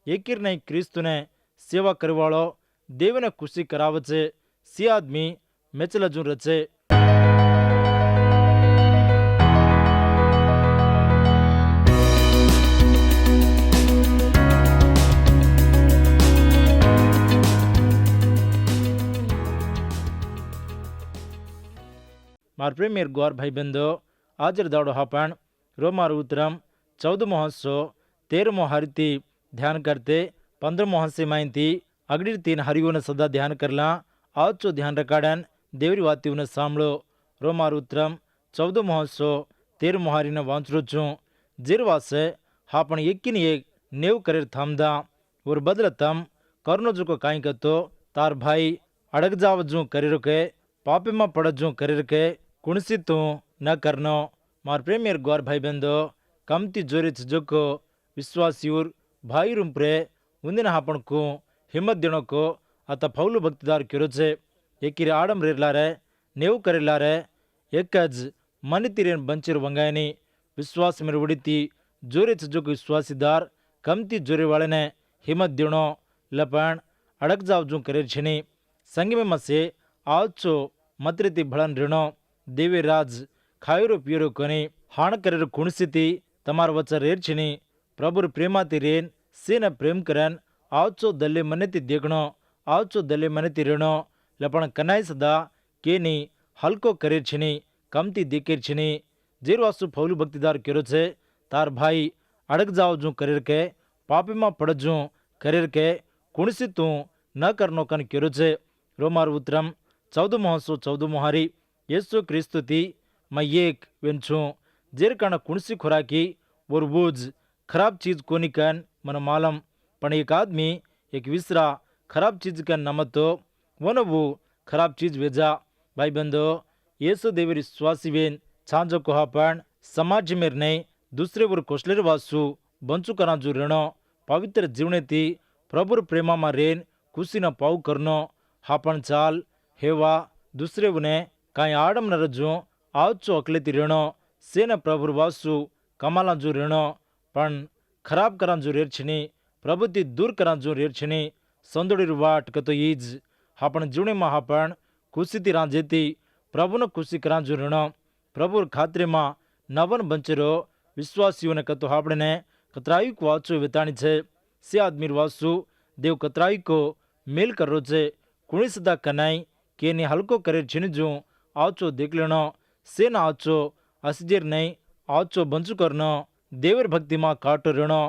एकीर नहीं क्रिस्तु ने सेवा करवाड़ो देव ने खुशी करावे सी आदमी मेचल जू रचे। मार प्रेमियर गौर भाई बंदो आज दाड़ो हापण रोमार उतरम 14 हंसो 13 हरिती ध्यान करते 15 हंसे माइंती अगड़ी 3 हरियों ने सदा ध्यान करला आज चो ध्यान रकाड़न देवरी वाती ने सांभळो। रोमार उतरम 14 हंसो 13 हारी ने वांचरो छू जिरवासे हापण एकिन एक नेव करे थामदा और बदलतम करनो जो को काई कतो तार भाई अड़ग जाव जू करे के पापे में पड़ जू करे के कुणसी तू न करनो। मार प्रेमियर गौर भाई बंदो कमती जोरी जोको विश्वासियूर भाई रुंप्रे उन्दिन हापण को हिम्मत देनो को अत फौलू भक्तिदार क्यों छे एकिरे आडम रेला रे नेव करेला रे एकज मन तीरेन बंचर वंगायनी विश्वास में उड़ीती जोरे जोको विश्वासीदार कमती जोरे वाले ने हिम्मत देनो लपण अड़क जाव जू करे छनी संग में मसे आज मत भड़न ऋणो देवे राज खायरो पियरो कोनी हाण करे कुणसिति तमार वच रेर छनी प्रभुर प्रेमाती रेन सेन प्रेम करन आवचो दल्ले मनेती देखणो आवचो दल्ले मनेती ऋणो लपण कनाई सदा केनी हल्को करे छनी कमती देखेर छनी जेरवासु फौलू भक्तिदार केरो छे तार भाई अड़क जाव जू करेर के पापी में पड़ जू करेर के कुणसी तू न करनो कन केरो छे। रोमार उतरम 14 हंसो 14 हारी येसु क्रिस्तु थी मैं एक वेंचू जेर कण कुणसी खुराकी और बूझ खराब चीज कोनी कन मन मालम पण एक आदमी एक विसरा खराब चीज कन नमतो वन वो खराब चीज वेजा। भाई बंदो येसु देवी विश्वासी बेन छांजो को हापण समाज में नहीं दूसरे वर कोशलेर वासु बंचू करा जो ऋणो पवित्र जीवने थी प्रभुर प्रेमा में रेन खुशी न पाऊ करनो हापण चाल हेवा दूसरे ने काई आडम न रजू आवचो अकलेती ऋणो सेन प्रभुर वासु कमाला जो ऋणो पण खराब करा जो रेर छनी प्रभुति दूर करा जो रेर छनी संदोड़ी वाट कतो ईज हापण जीवने में हापण खुशी ती राजेती प्रभु न खुशी करा जो ऋणो प्रभुर खातरे में नवन बंचरो विश्वासियों ने कतो हापणे ने कतराई को वाचो वेताणी छे से आदमी वासु देव कतराई को मेल करो छे कुणी सदा कनाई के ने हल्को करे छिनजू आवचो देख लेनो से न आवचो असजेर नहीं आवचो बंचू करनो देवर भक्ति मां काटो ऋणो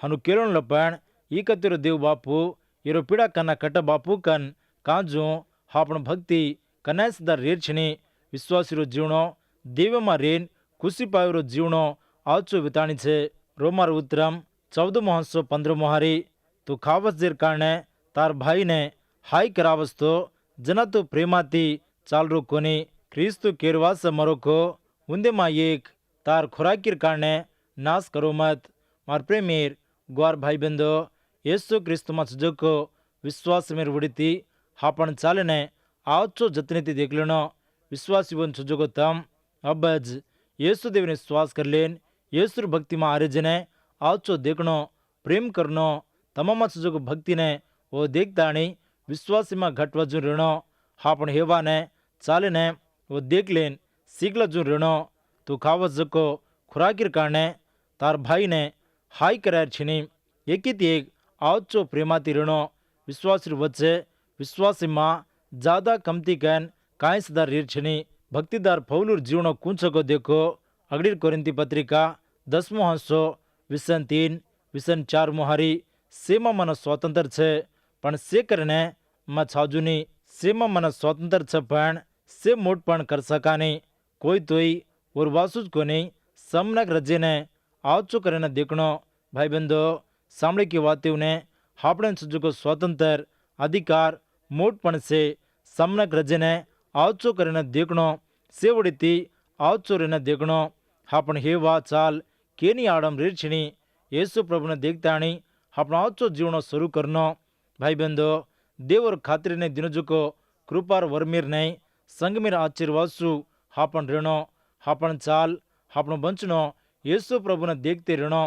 हनु केरण लपण ई कतिरो देव बापू येरो पीड़ा कना कट बापू कन काजू हापण भक्ति कनाय सदा रेर छनी विश्वासीरो जीवनो देव मां रेन खुशी पायोरो जीवनो आवचो विताणी छे। रोमार उतरम 14 हंसो 15 हारी तू खावस जेर कारणे तार भाई ने हाई करावस तो जना तो प्रेमाती चाल रो कोनी क्रिस्तु केरवास मरो को उन्दे मा एक तार खुराकीर कारणे नाश करो मत। मार प्रेमीर ग्वार भाई बंदो येसु क्रिस्तु मा सुजको विश्वास में उड़ीती हापण चालने आवचो जतनेती देख लेनो विश्वासी वन सुजको तम अबज येसु देव ने विश्वास कर लेन येसु भक्ति में आरे जने आवचो देखनो प्रेम करनो तमाम सुजको भक्ति ने वो देखताणी विश्वासी में घटवजू ऋणो हापण हेवा ने चाले ने वो देख लेन सीखल जू ऋणो तू खावस जको खुराकीर कारणे तार भाई ने हाई करार छीनी एकित एक आवचो प्रेमाती ऋणो विश्वासी वच्चे विश्वासी मां ज्यादा कमती कन काई सदा रेर छनी भक्तिदार पौलुर जीवनो कुंचको देखो अगड़ी कोरिंती पत्रिका 10 हंसो विसन 3 विसन 4 मोहारी सेमा मन स्वतंत्र छे पण से करने म छाजुनी सेमा मन स्वतंत्र छे पण से मोटपण कर सकानी कोई तोई और वासुज को नहीं समनक रजे ने आवचो करे देखनो। भाई बंदो सामने की बातें ने हापड़े सुजुको स्वतंत्र अधिकार मोटपण से समनक रजे ने आवचो करे देखनो सेवड़ीती आवचो रहने देखनो हापण हेवा चाल केनी आडम रेछणी येसु प्रभु ने देखताणी हापण आवचो जीवनो शुरू करनो। भाई बंदो देवर खातिर ने दिनजुको कृपार वर्मीर नहीं संगमीर आशीर्वासु हापण ऋणो हापण चाल हापण बंचनो येसु प्रभु ने देखते ऋणो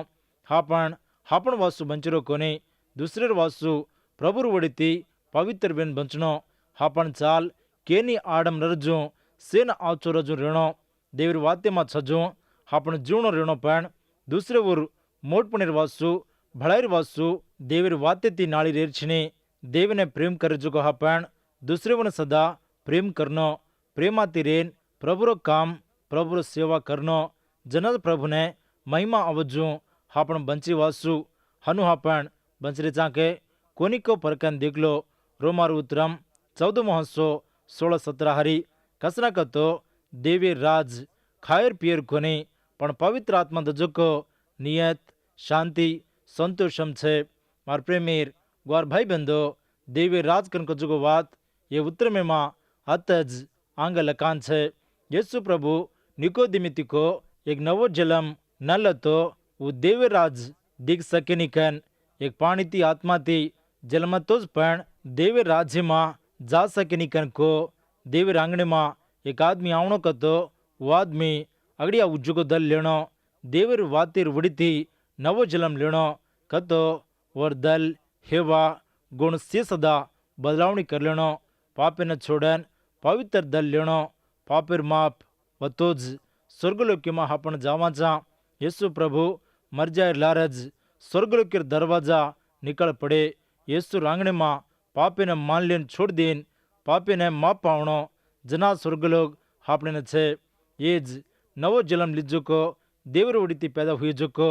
हापण हापण वासु बंचरो कोनी दुसरे वासु प्रभु वड़ीती पवित्र बेन बंचनो हापन चाल केनी आडम नरजू सेन आचो रजू रेणो देवर वाते मा छजू हापन जीवनो रेणो पण दुसरे ऊर मोटपणीर वासु भळाईर वासु देवर वाते ती नाळी रेर्छिनी देवने प्रेम कर जुगो हापन दुसरे वन सदा प्रेम करनो प्रेमाती रेन प्रभुरो काम प्रभुरो सेवा करनो जनद प्रभुने महिमा अवजू हापन बंची वासु हनु हापन बंचरे चाके कोनिको परकन देखलो रोमार उतरम 14:16-17 हरी कसना कतो देवी राज खायर पियर कोनी पण पवित्र आत्मा दजको नियत शांति संतोषम छे मार प्रेमीर ग्वार भाई बंदो देवी राज कन को जुगो वात ये उत्तर में मां अतज आंग लकान छे यीशु प्रभु निकोदिमिति को एक नवो जलम न लतो वो देवी राज दिख सके निकन एक पानी ती आत्मा ती जलम तो पण देवी राज्य मां जा सके निकन को देवी आंगणे मां एक आदमी आवणो कतो वो आदमी अगड़िया उज्जुको दल लेणो देवर वातिर वड़ीती नवो जलम लेणो कतो और दल हेवा गुण से सदा बदलावणी कर लेणो पापे न छोड़न पवित्र दल लेणो पापेर माप वतोज स्वर्गलोक में हापण जावाचा यीशु प्रभु मर जाए लारज स्वर्गलोक दरवाजा निकल पड़े यीशु रांगणे मां पापे ने मान लेन छोड़ देन पापे ने माप पावणो जना स्वर्गलोक हापणे ने छे येज नवो जन्म लीजुको देवर उड़ीती पैदा हुई जुको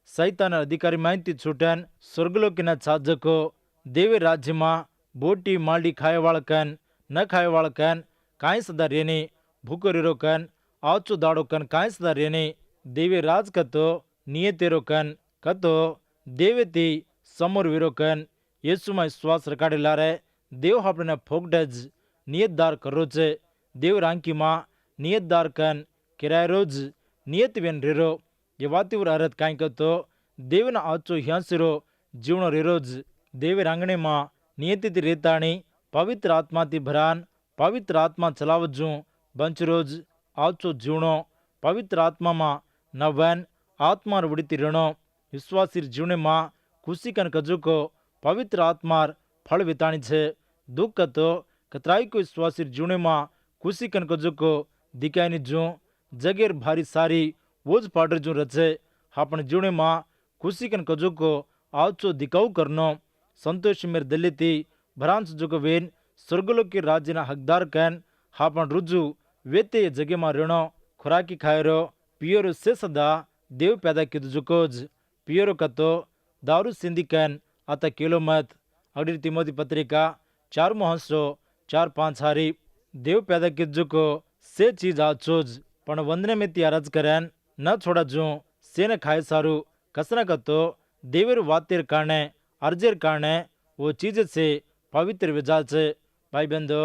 सैतान अधिकारी माहिती छूटन स्वर्गलोक न छाजको देवे राज्य मां बोटी माल्डी खाए वाळकन न खाए वाळकन काई सदा रेनी भूको रेरो कन आचो दाड़ो कन काई सदा रेनी देवे राज कतो नियतेरो कन कतो देवेती समोर विरो कन येसु में विश्वास रखाड़े लारे देव आपने फोकडज नियतदार करो छे देव रांकी मां नियतदार कन किराय रोज नियत वेन रेरो ये वातीवर अरत काई कतो देवना आचो ह्यांसिरो जीवनो रेरोज देव रांगणे मां नियति रेताणी पवित्र आत्मा ती भरान पवित्र आत्मा चलावजू बंच रोज आचो जीवनो पवित्र आत्मा मां नवन आत्मा उड़ीती रेणो विश्वासी जीवने मां खुशी कन कजुको पवित्र आत्मार फल विताणी छे दुख कतो कतराई को विश्वासी जीवने मां खुशी कन कजुको दिखाई जू जगेर भारी सारी वोज पाडर जू रचे हापण जीवने मां खुशी कन कजुको आचो दिखाऊ करनो संतोष मेर दलिती भरांस जुगो वेन स्वर्गलोक के राज्य ना हकदार कन हापण रुजू वेते जगे मां रेणो खुराकी खायरो पियरो से सदा देव पैदा किद जुकोज पियरो कतो दारू सिंधी कन आता केलो मत अगड़ी तिमोथी पत्रिका 4:4-5 हारी देव पैदा किद जुको से चीज आचोज पण वंदने में त्यारज करन न छोड़ा जू से न खाए सारू कसना कतो देवर वातेर कारणे अर्जेर कारणे वो चीज से पवित्र विजाल छे भाई बंदो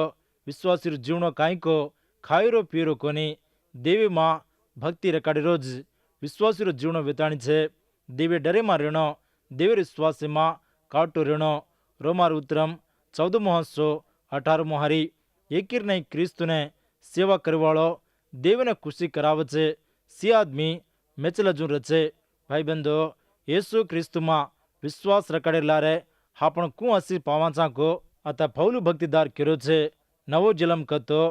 विश्वासी जीवनो काई को खायरो पियरो कोनी देवी मां भक्ति रकाड़ी रोज विश्वासी जीवनो विताणी छे देवे डरे मां रेणो देवर विश्वास मां काटो रेणो रोमार उतरम 14:18 हारी एकीर नहीं क्रिस्तु ने सेवा करवाड़ो देव ने खुशी करावे छे सी आदमी मेचल जू रचे भाई बंदो येसु क्रिस्तु मां विश्वास रकाड़े लारे हापण कु हसी पावाचा को अता फौलू भक्तिदार करो छे नवो जलम कतो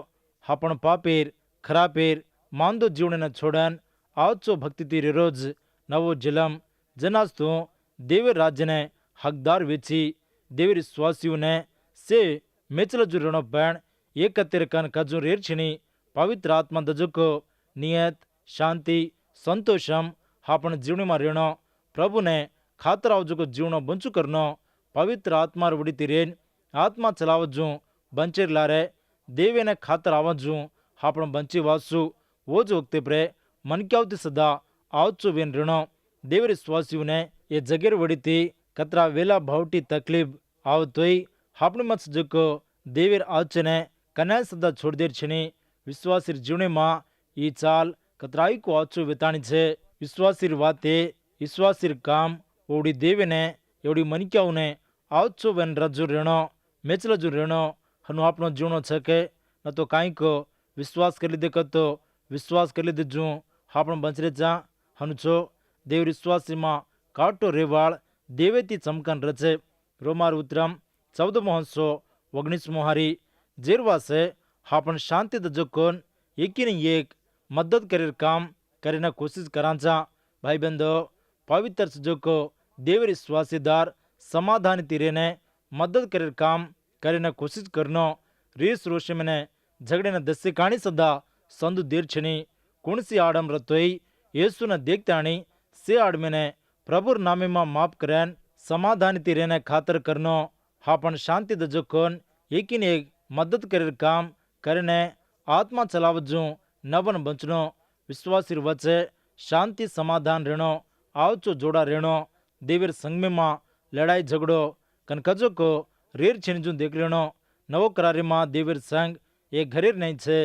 हापण पापेर खरापेर मांदो जीवने न छोड़न आचो भक्ति ती रोज नवो जलम जनास तो देव राज्य ने हकदार वेची देवर विश्वासियों ने से मेचल जुरणो पण एक कन कजू रेर्छिनी पवित्र आत्मा दजुको नियत शांति संतोषम हापण जीवने मां रेणो प्रभु ने खातर आवजुको जीवनो बंचू करनो पवित्र आत्मा उड़ीती रेन आत्मा चलावजू बंचेर लारे देवे ने खातर आवजू हापण बंची वासु वोज वक्ते प्रे मन क्यावती सदा आवचो वेन रेणो देवर विश्वासियों ने ये जगेर वड़ीती कतरा वेला भावटी तकलीफ आवतोई हापण मत जुको देवर आचने कन्या सदा छोड़ देर छनी विश्वासी जीवने मां ई चाल कतराई को आचो विताणी छे विश्वासी वाते विश्वासी काम ओडी देवे ने एवडी मनक्याओ ने आवचो वेन रजू रेणो मेचल जू रेणो हनु आपनो जीवनो छके न तो काई को विश्वास कर लीधे कतो विश्वास कर लीधे जू हापण बंचरे जा हनु छो देव विश्वासी मां काटो रेवाळ देवेती चमकन रचे रोमार उतरम 14:19 हारी जेरवासे आपण शांतीत जोकोन एकीने एक मदत करेर काम करीना कोशिश करांचा भाई बंदो पवित्र जोको देवर विश्वासीदार समाधान तीरेने मदद करेर काम करीना कोशिश करनो रीस रोशमने झगड़े दस्से काणी सदा संदु देर छनी कुणसी आडम रतोई येसु न देखताणी से आडमेने प्रभुर नामे मा माफ करेन समाधान तीरेने खातर करनो हापन शांति जोकोन एकीन एक मदद करेर काम करने आत्मा चलावजू नवन बंचनो विश्वासी वच्चे शांति समाधान रेणो आवचो जोड़ा रेणो देवीर संग में मां लड़ाई झगड़ो कनकजो को रेर छिनजू देख लेनो नवो करारी मां देवीर संग ये घरेर नहीं छे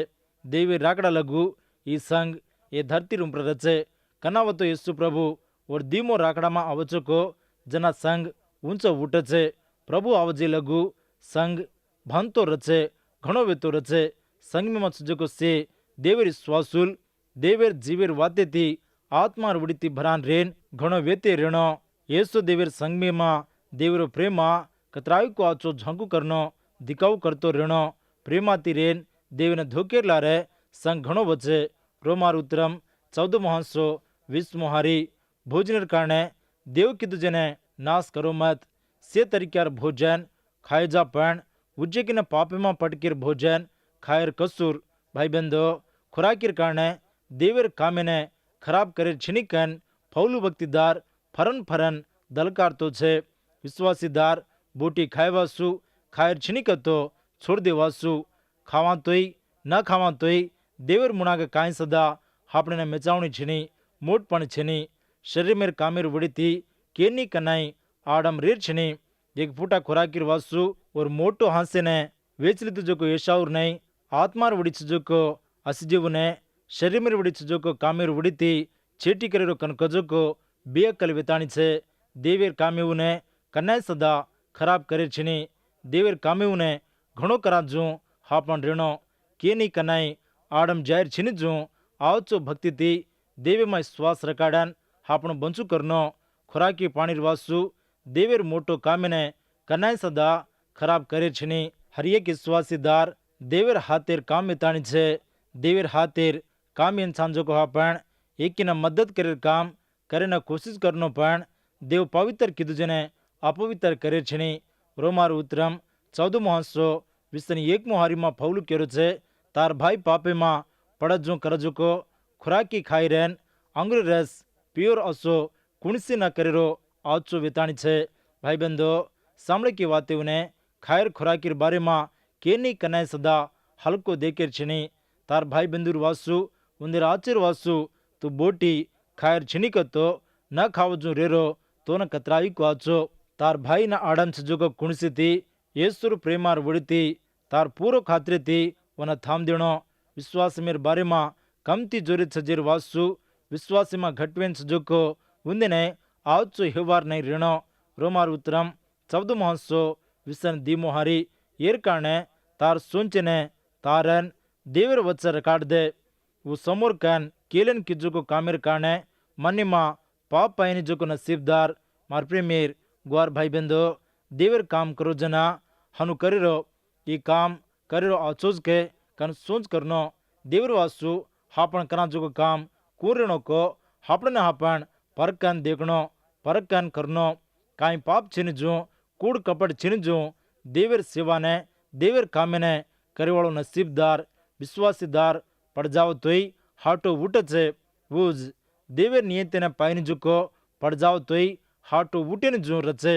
देवीर राकड़ा लगू ई संग ये धरती रूम रचे कनावतो यीशु प्रभु और दीमो राकड़ा मां आवचो को जना संग ऊंचो उठे प्रभु आवजे लगू संग भानतो रचे घणो वेतो रचे संग में मत को से देवीर स्वासुल देवीर जीवेर वाते थी आत्मा उड़ीती भरान रेन घणो वेते रेणो येसु देवीर संग में मां देवीर प्रेमा कतराई को आचो झंकू करनो दिखाऊ करतो रेणो प्रेमाती रेन देवीने धोकेर लारे संग घणो वचे रोमार उतरम 14:20 हारी भोजनेर कारणे देव कीधु जेने नाश करो मत से तरीक्यार भोजन खाए जा पण उज्जकीने पापे में पटकीर भोजन खायर कसूर भाई बंदो खुराकीर कारणे देवेर कामेने खराब करे छिनिकन फौलू भक्तिदार फरन फरन दलकार तो छे विश्वासीदार बोटी खाएवासु खायर छिनिकतो छोड़ देवासु खावा तोय न खावा तोय देवर मुनागे काई सदा आपने मेचावणी छिनी मोटपण छिनी शरीर मेर कामेर वड़ीती केनी कनाई आडम रेर छिनी एक फूटा खुराकीर वासु और मोटो हांसे ने वेचलित जो को येशाउर नहीं आत्मार वड़ी जो को असिजीव ने शरीर मेर वड़ी जो को कामेर वड़ीती छेटी करेरो कनकजो को बेअकल वेताणी छे देवेर कामेव ने कन्नाय सदा खराब करे छिनी देवेर कामेव ने घणो कराजू हापण रेणो केनी कनाई आडम जाहिर छिनीजू आवचो भक्ति थी देवे में श्वास रकाडन हापण बंचू करनो खुराकी पाणी वासु देवेर मोटो कामेने कन्नाय सदा खराब करे छिनी हर एक विश्वासीदार देवेर हाथेर काम मेताणी छे देवेर हाथेर काम इंसान जो को हापण एकीना मदद करेर काम करेना कोशिश करनो पण देव पवित्र कीधु जेने अपवित्र करे छिनी रोमार उतरम 14:21 हारी में फौलू केरो छे तार भाई पापे में पड़जू करजू को खुराकी खाई रेन अंगुर रस प्योर असो कुणसी न करेरो आचो वेताणी छे भाई बंदो सामने की बातें उन्हें खायर खुराकीर बारे में केनी कनाय सदा हल्को देखेर छिनी तार भाई बंदूर वासु उंदेर आचर वासु तू बोटी खायर छिनी कतो न खावजू रेरो तो न कतराई को आचो तार भाई न आड़न जो को कुणसी थी येसुर प्रेमार वड़ीती तार पूरो खातरे थी वन थाम देणो विश्वास मेर बारे में कमती जोरी सजेर वासु विश्वास में घटवेन जो को उंदेने आवचो हेवार नहीं रेणो रोमार उतरम 14:20 हारी येर कारणे तार सोंचने तारन देवर वच्च रकाड दे वो समोर कन केलन की जो को कामेर कारणे मनी मां पाप पायनी जो को नसीबदार मार प्रेमेर ग्वार भाई बंदो देवर काम करो जना हनु करेरो ये काम करेरो आचोज के कन सोच करनो देवर वासु हापण करा जो को काम कुरेणो को हापण हापण परकन देखनो परकन करनो काई पाप छिनजू कूड़ कपट छिनजू देवर सेवा ने देवर कामे ने करेवाळो नसीबदार विश्वासीदार पड़ जाओ तोय हाटो उठ छे वूज देवर नियते ने पायनी जुको पड़ जाओ तोय हाटो उठे ने जू रचे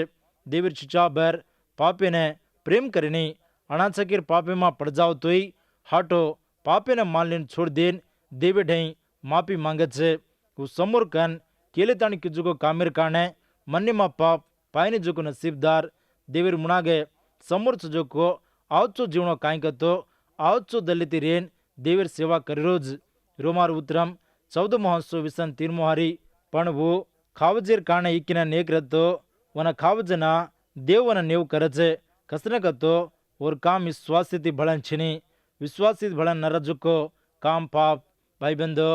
देवर चिचाबर पापे ने प्रेम करेनी अनाचकीर पापे मां पड़ जाओ तोय हाटो पापे ने मान लेन छोड़ देन देवे ढई माफी मांगे छे वो समोर कन केले ताणी की जुको कामेर कारणे मन्ने मां पाप पायने जुको नसीबदार देवर मुनागे समोर जो को आवचो जीवनो काई कतो आवचो दलिती रेन देवर सेवा करेरोज रोमार उतरम 14:23 हारी पण वो खावजेर कारणे इक्किना नेक रतो वन खावजना देव वन नेव करजे कसने कतो और काम विश्वासी भळन छिनी विश्वासी भळन नरजुको काम पाप भाई बंदो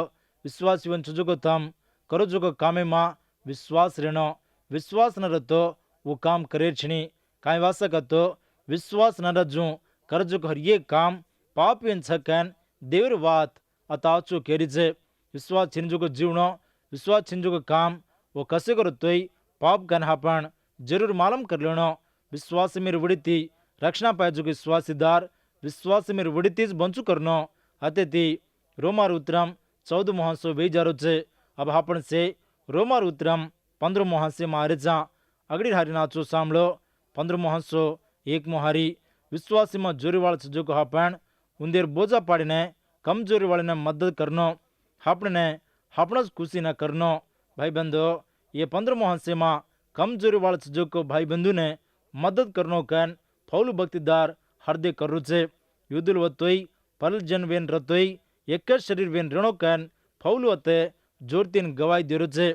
विश्वासी वन चुजुको तम करो जुको कामे मां विश्वास रेनो विश्वास न रतो वो काम करे छिनी કાંઈ વાસક હતો વિશ્વાસ ન રજું કરજો હરિયે કામ પાપીન છકન દેવર વાત અતાચો કેરી છે. વિશ્વાસ છીનજુકો જીવણો વિશ્વાસ છીનજુકો કામ वो कसे करोतोय पाप कन हापण जरूर मालूम कर लेणो. विश्वास मेर वडीती रक्षणा पाहिजे विश्वासीदार विश्वास मेर वडीतीज बंचू करनो हतेती रोमार उतरम 14 मोहसो बेजारो छे. अब हापण से रोमार उतरम 15 मोहसे मारेचा अगड़ी हारी नाचो सांभळो 15 मोहसो 1 मोहारी विश्वासी में जोरीवाळ जो हापण उंदेर बोजा पाड़ीने कमजोरी वाले मदद करनो हापणे हापणज खुशी न करनो. भाई बंधु ये 15 मोहसे में कमजोरी वाले जो को भाई बंधु ने मदद करनो कन फौलू भक्तिदार हृदय करू छे. युद्धल वतोय परजन वेन रतोय एक शरीर वेन रणो कन फौलू हते जोरतीन गवाही देरो छे.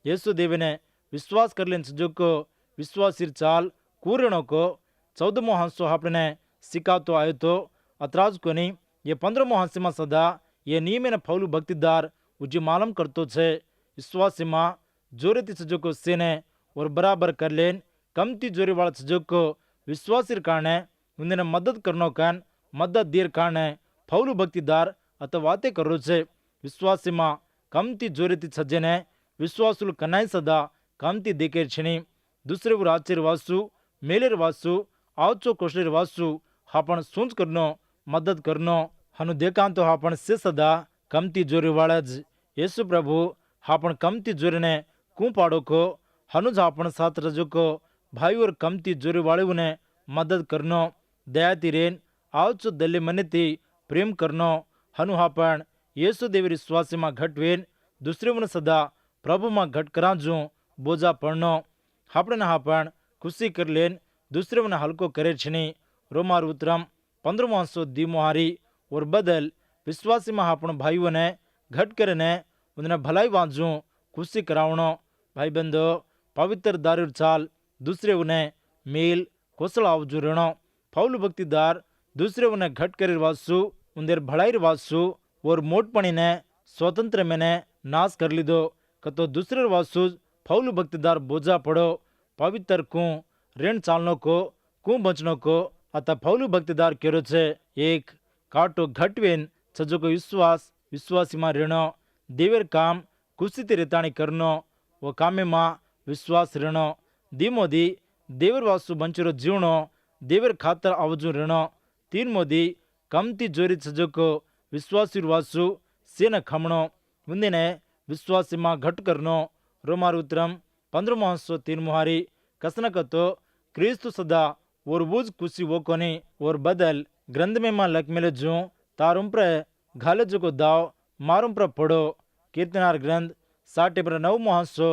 येसु देवने विश्वास कर लेन जो को विश्वासीर चाल कूरणो को 14 मोहसो आपने सिखातो आयो तो अतराज कोनी. ये 15 मोहसे में सदा ये नियम फौलू भक्तिदार उजी मालूम करतो छे. विश्वासी मां जोरेती सजो को सेने और बराबर कर लेन कमती जोरी वाला सजो को विश्वासी कारणे उन्हें मदद करनो कान मदद देर कारणे फौलू भक्तिदार अत वाते करो छे. विश्वासी मां कमती जोरेती सजेने विश्वासुल कनाई सदा कमती देखेर छणी. दूसरे वो आचेर वासु मेलेर वासु आवचो कोशलेर वासु हापण सूंच करनो मदद करनो हनु देखां तो हापण से सदा कमती जोरी वाला ज येसु प्रभु हापण कमती जोरीने कूं पाड़ो को हनुज हापण साथ रजो को भाई और कमती जोरी वाले ने मदद करनो दयाती रेन आवचो दल्ले मनेती प्रेम करनो हनु हापण येसु देवी विश्वासी में घटवेन दूसरे मन सदा प्रभु में घट कराजू बोझा पड़नो हापण हापण खुशी कर लेन दूसरे मन हल्को करे छनी. रोमार उतरम 15 मोहसो दी मोहारी और बदल विश्वासी में हापण भाईओ ने घट करने उन्हें भलाई वांचू खुशी करावणो. भाई बंधो पवित्र दारूर चाल दूसरे उन्हें मेल कौशल आवजू रणो. फौलू भक्तिदार दूसरे उन्हें घट कर वासु उन्देर भलाई वासु और मोटपणी ने स्वतंत्र मैंने नाश कर लीधो कतो दूसरे वासु फौलू भक्तिदार बोझा पड़ो पवित्र कू ऋण चालनो को कू बचनो को अतः फौलू भक्तिदार केरो छे. एक काटो घटवेन सजो को विश्वास विश्वासी में ऋणो देवर काम खुशी ते रेताणी करनो वो कामे मां विश्वास ऋणो धीमो दी देवर वासु बंचरो जीवणो देवर खातर आवजू ऋणो. 3 मोदी कमती जोरी सजो को विश्वासी वासु सेन खमणो मुंदिने विश्वासी मां घट करनो. रोमार उतरम 15 मोहसो 3 मुहारी कसनकतो क्रिस्तु सदा और बुझ खुशी वो कोनी और बदल ग्रंथ में मां लख मिले जू तारुम पर घाले जो को दाव मारुम पर पड़ो. कीर्तनार ग्रंथ 9 मोहसो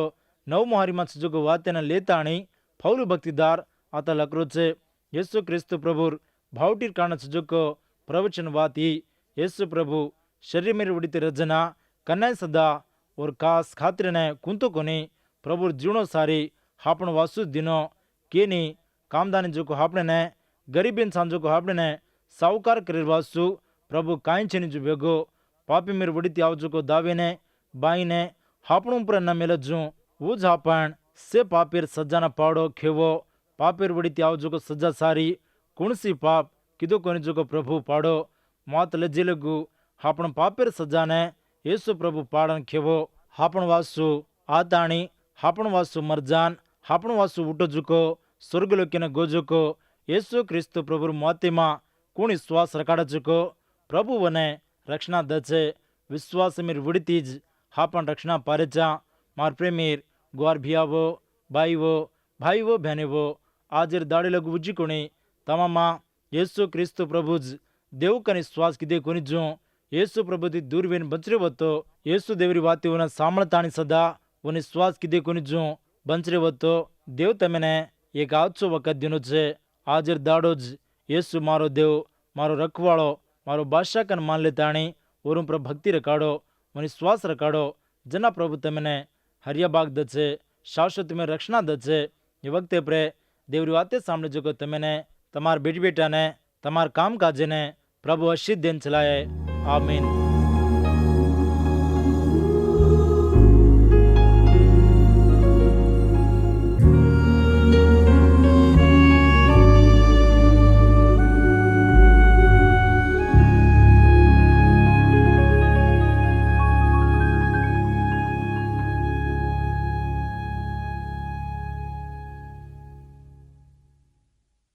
9 मुहारी में सजो को वातेन लेताणी फौलू भक्तिदार आता लकरो छे. येसु क्रिस्तु प्रभुर भावटीर कारण सजो को प्रवचन वाती येसु प्रभु शरीर में उड़ीते रजना कन्नाई सदा और कास खातिर ने कुंतो कोनी प्रभुर जीवनो सारी हापण वासु दिनो केनी कामदानी जो को हापणे ने गरीब इंसान जो को हापणे ने साहूकार करे वासु प्रभु काई छेनी जो बेगो पापी मेर वड़ीती आवजो को दावे ने बाई ने हापणों पर न मिलजू वो हापण से पापेर सजा न पाड़ो खेवो पापेर वड़ीती आवजो को सजा सारी कुणसी पाप किदो कोनी जो को प्रभु पाड़ो मात लज्जे लगू हापण पापेर सजा ने येसु प्रभु पाड़न खेवो हापण वासु आताणी हापण वासु मरजान हापण वासु उठो जुको स्वर्गलोकीने गोजुको येसु क्रिस्तु प्रभुर मातेमा कुणी श्वास रकाड़ा जुको प्रभु वने रक्षणा दचे विश्वास मेर वड़ीतीज हापण रक्षणा पारेचा. मार प्रेमीर ग्वार भियावो भाईवो भाईवो बहनेवो आजर दाड़ी लगू उज्जी कोणी तमामा येसु क्रिस्तु प्रभुज देव कनी श्वास किदे कोनी जो येसु प्रभुति दूरवेन बंचरे वतो येसु देवरी वाती उन सामळताणी सदा उन श्वास किदे कोनी जो बंचरे वतो देव तमने एक आछो वखत दिनो छे. आजर दाड़ो ज येसु मारो देव मारो रखवाड़ो मारो बादशाह कन मान लेताणी और उन पर भक्ति रखाड़ो उन श्वास रखाड़ो जना प्रभु तमने हरिया बाग दचे शाश्वत में रक्षणा दचे. ये वक्ते प्रे देवरी वाते सामने जो को तमने तमार बेटी बेटा ने तमार काम काजे ने प्रभु आशीष देन चलाए. आमीन.